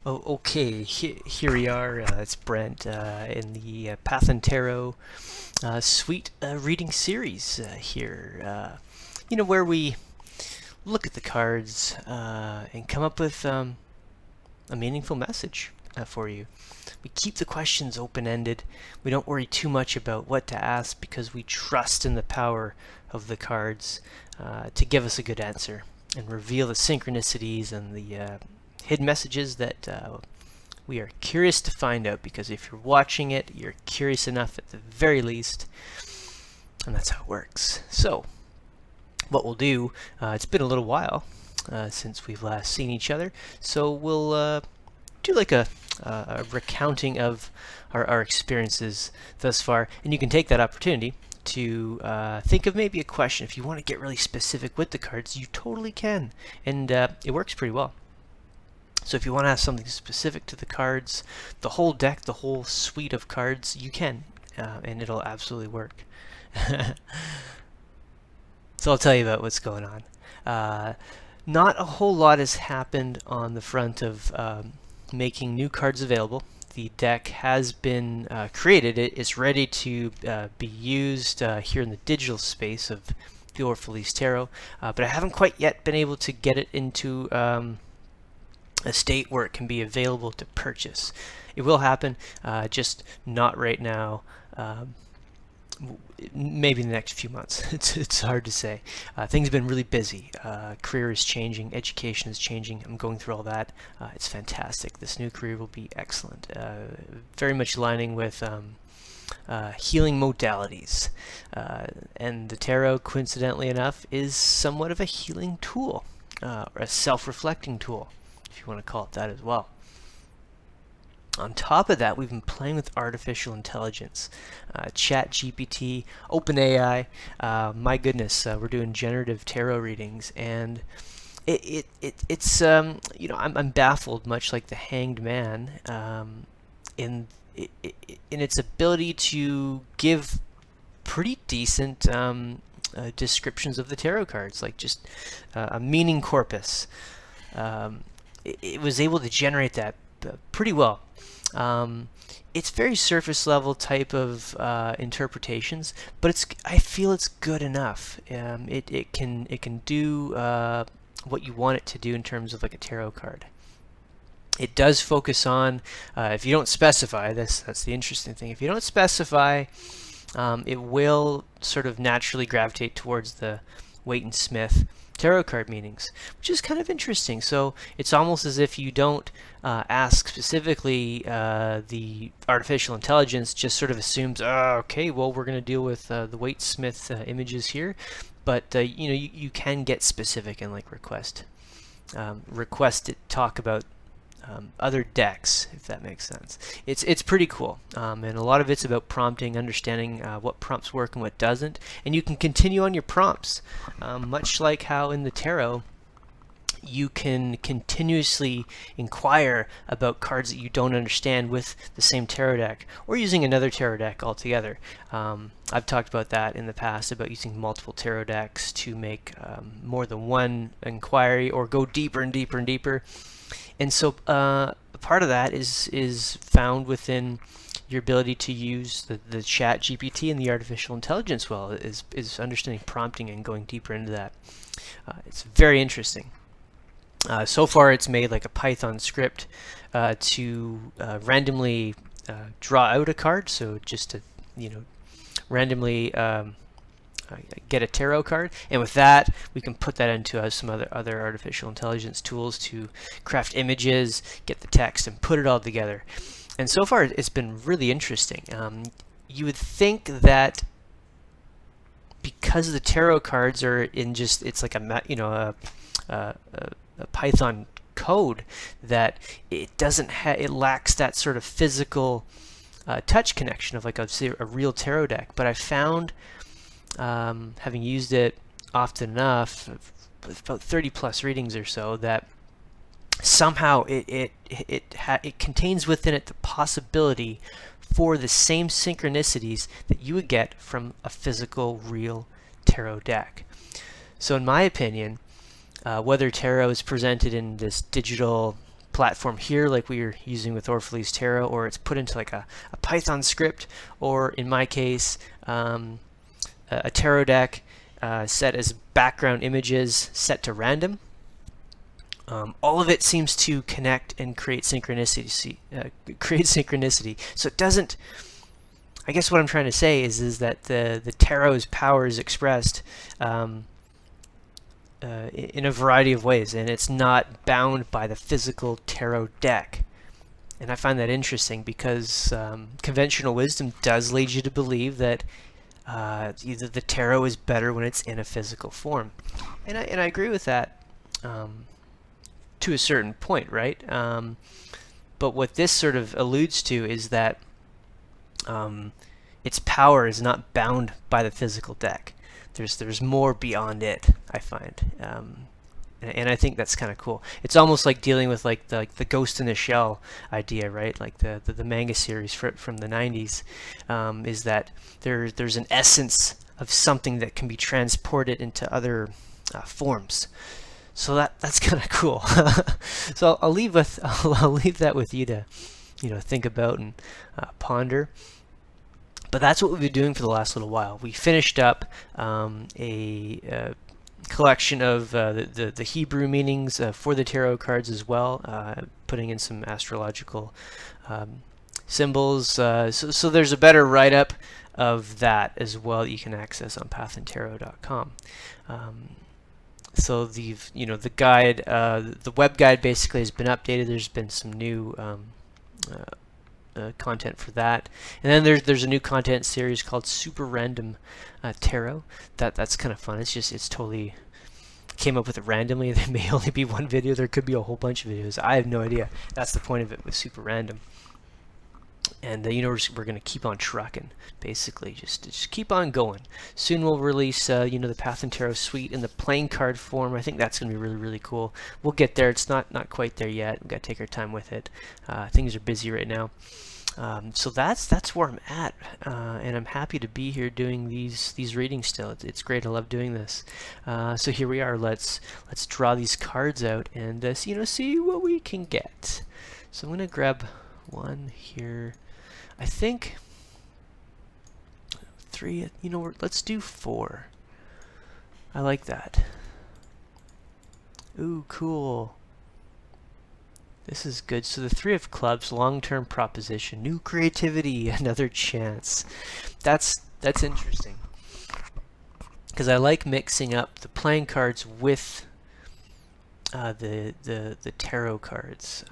Oh, okay. Here we are. It's Brent in the PathandTarot Suite reading series here. Where we look at the cards and come up with a meaningful message for you. We keep the questions open-ended. We don't worry too much about what to ask because we trust in the power of the cards to give us a good answer and reveal the synchronicities and the hidden messages that we are curious to find out, because if you're watching it, you're curious enough at the very least, and that's how it works. So, what we'll do, it's been a little while since we've last seen each other, so we'll do like a recounting of our experiences thus far, and you can take that opportunity to think of maybe a question. If you want to get really specific with the cards, you totally can, and it works pretty well. So if you want to ask something specific to the cards, the whole deck, the whole suite of cards, you can, and it'll absolutely work. So I'll tell you about what's going on. Not a whole lot has happened on the front of making new cards available. The deck has been created. It's ready to be used here in the digital space of the Orphalese Tarot, but I haven't quite yet been able to get it into a state where it can be available to purchase. It will happen, just not right now. Maybe in the next few months. It's hard to say. Things have been really busy. Career is changing, education is changing. I'm going through all that. It's fantastic. This new career will be excellent. Very much aligning with healing modalities. And the tarot, coincidentally enough, is somewhat of a healing tool, or a self-reflecting tool, if you want to call it that as well. On top of that, we've been playing with artificial intelligence, ChatGPT, OpenAI. My goodness, we're doing generative tarot readings, and it's I'm baffled, much like the Hanged Man, in its ability to give pretty decent descriptions of the tarot cards, like just a meaning corpus. It was able to generate that pretty well. It's very surface level type of interpretations, but I feel it's good enough. It can do what you want it to do in terms of like a tarot card. It does focus on, if you don't specify this, that's the interesting thing. If you don't specify, it will sort of naturally gravitate towards the Waite and Smith tarot card meanings, which is kind of interesting. So it's almost as if you don't ask specifically, the artificial intelligence just sort of assumes, okay, well, we're going to deal with the Waite Smith images here, but you can get specific and like request it talk about other decks, if that makes sense. It's pretty cool, and a lot of it's about prompting, understanding what prompts work and what doesn't, and you can continue on your prompts, much like how in the tarot you can continuously inquire about cards that you don't understand with the same tarot deck, or using another tarot deck altogether. I've talked about that in the past, about using multiple tarot decks to make more than one inquiry, or go deeper and deeper and deeper. And so part of that is found within your ability to use the chat GPT and the artificial intelligence well, is understanding prompting and going deeper into that. It's very interesting. So far it's made like a Python script to randomly draw out a card, so just to randomly get a tarot card, and with that we can put that into some other artificial intelligence tools to craft images, get the text, and put it all together. And so far it's been really interesting. You would think that because the tarot cards are in it's like a Python code, that it doesn't it lacks that sort of physical touch connection of like a real tarot deck. But I found, having used it often enough, about 30 plus readings or so, that somehow it contains within it the possibility for the same synchronicities that you would get from a physical, real tarot deck. So in my opinion, whether tarot is presented in this digital platform here like we were using with Orphalese Tarot, or it's put into like a Python script, or in my case a tarot deck set as background images set to random. All of it seems to connect and create synchronicity. So it doesn't. I guess what I'm trying to say is that the tarot's power is expressed in a variety of ways, and it's not bound by the physical tarot deck. And I find that interesting because conventional wisdom does lead you to believe that either the tarot is better when it's in a physical form, and I agree with that to a certain point, right? But what this sort of alludes to is that its power is not bound by the physical deck. There's more beyond it, I find, and I think that's kind of cool. It's almost like dealing with like the Ghost in the Shell idea, right? Like the manga series from the 90s, is that there's an essence of something that can be transported into other forms. So that's kind of cool. So I'll leave that with you to think about and ponder. But that's what we've been doing for the last little while. We finished up a collection of the Hebrew meanings for the tarot cards as well, putting in some astrological symbols. So there's a better write-up of that as well that you can access on PathandTarot.com. So the guide, the web guide basically has been updated. There's been some new content for that, and then there's a new content series called Super Random Tarot. That's kind of fun. It's totally came up with it randomly. There may only be one video. There could be a whole bunch of videos. I have no idea. That's the point of it with Super Random. And we're going to keep on trucking, basically. Just keep on going. Soon we'll release the Pathan Tarot suite in the playing card form. I think that's going to be really, really cool. We'll get there. It's not quite there yet. We've got to take our time with it. Things are busy right now. So that's where I'm at, and I'm happy to be here doing these readings still. It's great. I love doing this. So here we are. Let's draw these cards out and see what we can get. So I'm going to grab one here. I think 3. Let's do 4. I like that. Ooh, cool. This is good. So the 3 of Clubs, long-term proposition, new creativity, another chance. That's interesting, because I like mixing up the playing cards with the tarot cards,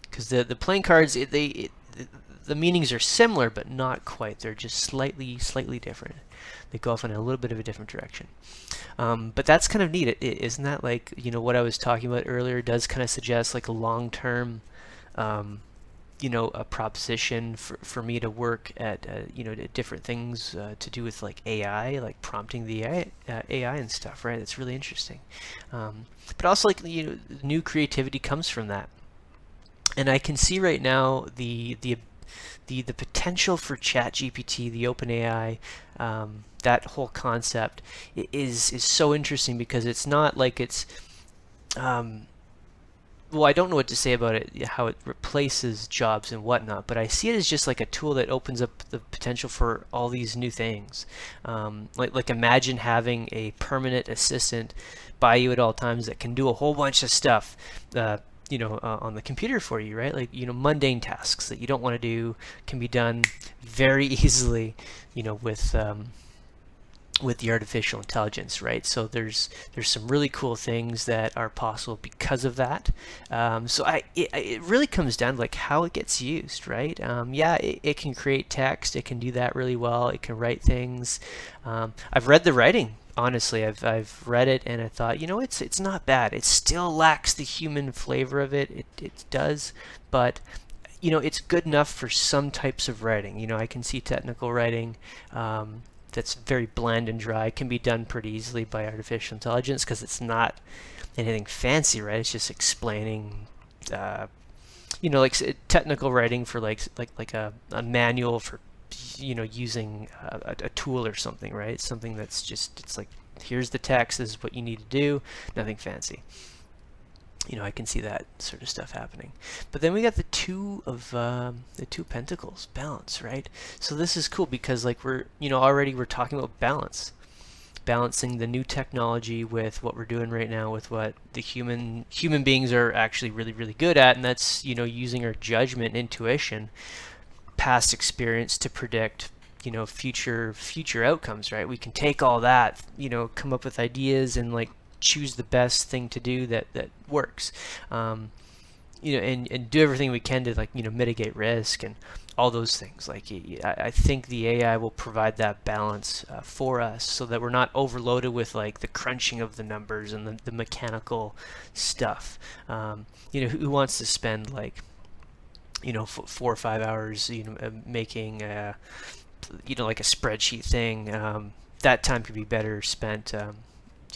because the playing cards the meanings are similar but not quite. They're just slightly different. They go off in a little bit of a different direction. But that's kind of neat. Isn't that like what I was talking about earlier? Does kind of suggest like a long-term a proposition for me to work at different things to do with like AI, like prompting the AI and stuff, right? It's really interesting. But also like new creativity comes from that. And I can see right now the potential for ChatGPT, the OpenAI, that whole concept is so interesting, because it's not like it's well, I don't know what to say about it, how it replaces jobs and whatnot, but I see it as just like a tool that opens up the potential for all these new things. Like imagine having a permanent assistant by you at all times that can do a whole bunch of stuff on the computer for you, right? Like mundane tasks that you don't want to do can be done very easily with the artificial intelligence, right? So there's some really cool things that are possible because of that. So it really comes down to like how it gets used, right? Yeah, it can create text. It can do that really well. It can write things. I've read the writing. Honestly, I've read it and I thought, it's not bad. It still lacks the human flavor of it. It does, but it's good enough for some types of writing. I can see technical writing that's very bland and dry. It can be done pretty easily by artificial intelligence because it's not anything fancy, right? It's just explaining, like technical writing for like a manual for using a tool or something, right? Something that's just, it's like, here's the text, this is what you need to do, nothing fancy. I can see that sort of stuff happening. But then we got the two pentacles, balance, right? So this is cool because like already we're talking about balance, balancing the new technology with what we're doing right now, with what the human beings are actually really, really good at, and that's using our judgment, intuition, past experience to predict future outcomes, right? We can take all that, come up with ideas and like choose the best thing to do that works, and do everything we can to like mitigate risk and all those things. Like I think the AI will provide that balance for us, so that we're not overloaded with like the crunching of the numbers and the mechanical stuff. Who wants to spend like 4 or 5 hours making like a spreadsheet thing? That time could be better spent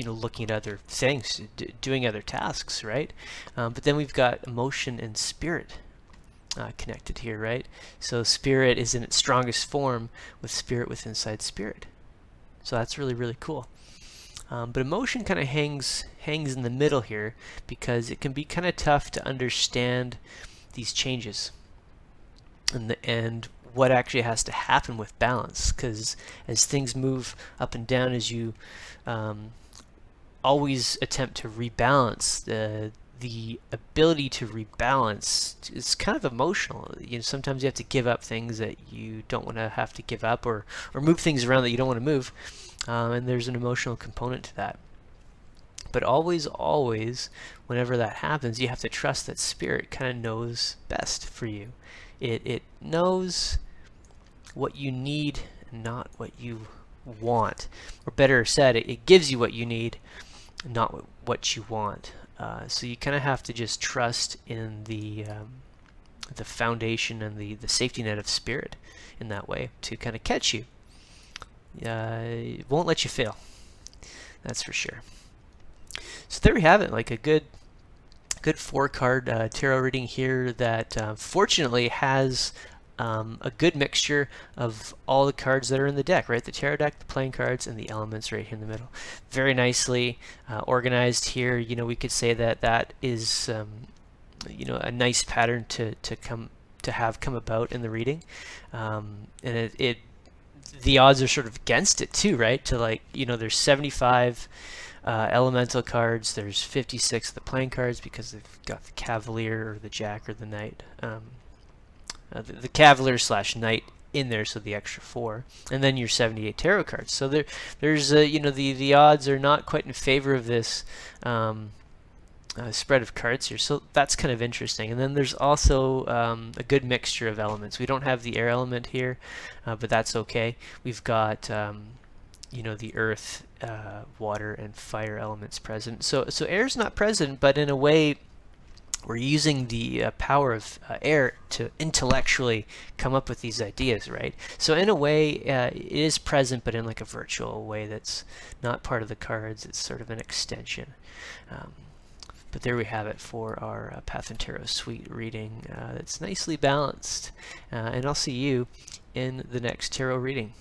looking at other things, doing other tasks, right? But then we've got emotion and spirit connected here, right? So spirit is in its strongest form with spirit with inside spirit. So that's really, really cool. But emotion kind of hangs in the middle here, because it can be kind of tough to understand these changes and what actually has to happen with balance, because as things move up and down, as you always attempt to rebalance, the ability to rebalance is kind of emotional. Sometimes you have to give up things that you don't want to have to give up, or move things around that you don't want to move, and there's an emotional component to that. But always, whenever that happens, you have to trust that spirit kind of knows best for you. It knows what you need, not what you want. Or better said, it gives you what you need, not what you want. So you kind of have to just trust in the foundation and the safety net of spirit in that way to kind of catch you. It won't let you fail. That's for sure. So there we have it, like a good 4-card tarot reading here that fortunately has a good mixture of all the cards that are in the deck, right? The tarot deck, the playing cards, and the elements right here in the middle. Very nicely organized here. We could say that is a nice pattern to have come about in the reading, and the odds are sort of against it too, right? To like there's 75 elemental cards, there's 56 of the playing cards because they've got the Cavalier or the Jack or the Knight. The Cavalier / Knight in there, so the extra 4, and then your 78 tarot cards. So there's the odds are not quite in favor of this spread of cards here, so that's kind of interesting. And then there's also a good mixture of elements. We don't have the air element here, but that's okay. We've got the earth, water, and fire elements present. So air's not present, but in a way we're using the power of air to intellectually come up with these ideas, right? So in a way, it is present, but in like a virtual way that's not part of the cards. It's sort of an extension. But there we have it for our PathandTarot Suite reading. It's nicely balanced. And I'll see you in the next tarot reading.